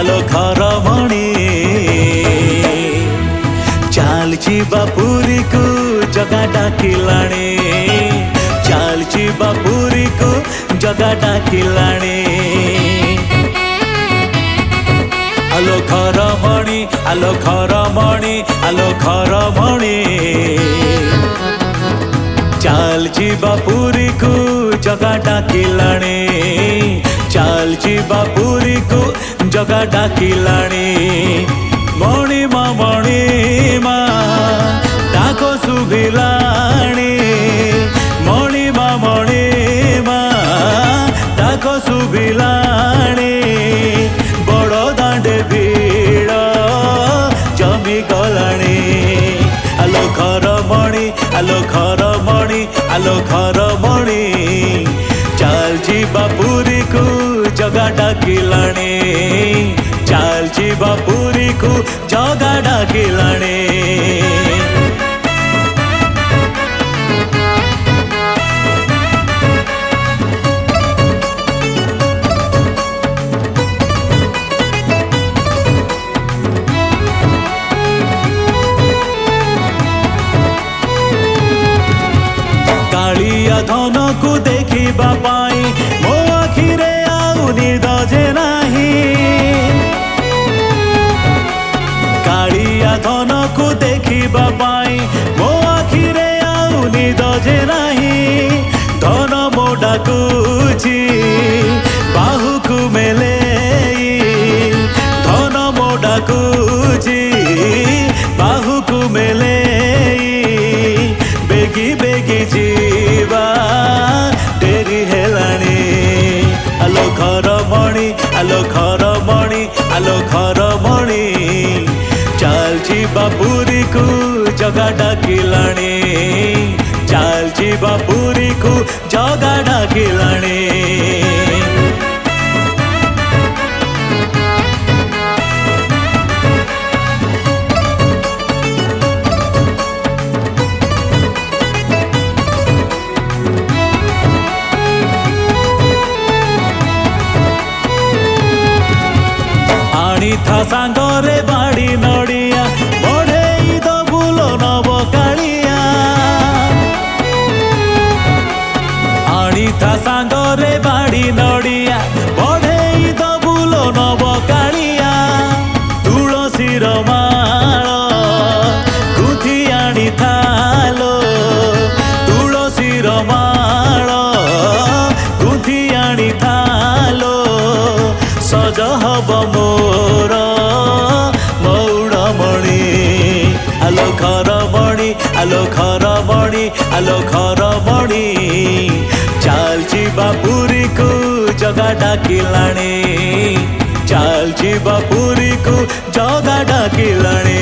आलो घर मणि चालची बापुरी को जगा डाकिलाणे चालची बापुरी को जगा डाकिलाणे आलो घर मणि आलो घर मणि आलो घर मणि चालची बापुरी को जगा डाकिलाणे चालची बापुरी को जगा डाकिलाणे मणि मा डाको सुभिलाणे मणि मा डाको सुभिलाणे बड़ दांडे भीड़ जमी गलाणे आलो घर मणि आलो घर मणि आलो घर मणि चालची बापुरी को जगा डाकिलाणे चालची बापुरी को जगा डाकिलाणे कालिया धन को देखिबा पाई मो आखिरे आउ निद जे नाही कालिया धन को देखिबा पाई मो आखिरे आउ निद जे नाही धन मो डाकुची बाहु को मेले धन मो डाकुची बाहु को मेले बेगी बेगी जीवा डेरी हेलाणी आलो घर मणि आलो घर मणि आलो घर मणि चालची बापुरी को जगा डाकिलाणे चालची बापुरी को जगा डाकिलाणे था सांगरे बाड़ी नड़िया बढ़े दबुलो नव कालिया आनी था सांगरे बाड़ी नड़िया बढ़े दबुलो नव कालिया तुलसीर माल गुथी आनी थालो तुलसीर माल गुथी आनी थालो सज हब मोर मौड़ मणि आलो घर मणि आलो घर मणि आलो घर मणि चालची बापुरी को जगा डाकिलाणे चालची बापुरी को जगा डाकिलाणे।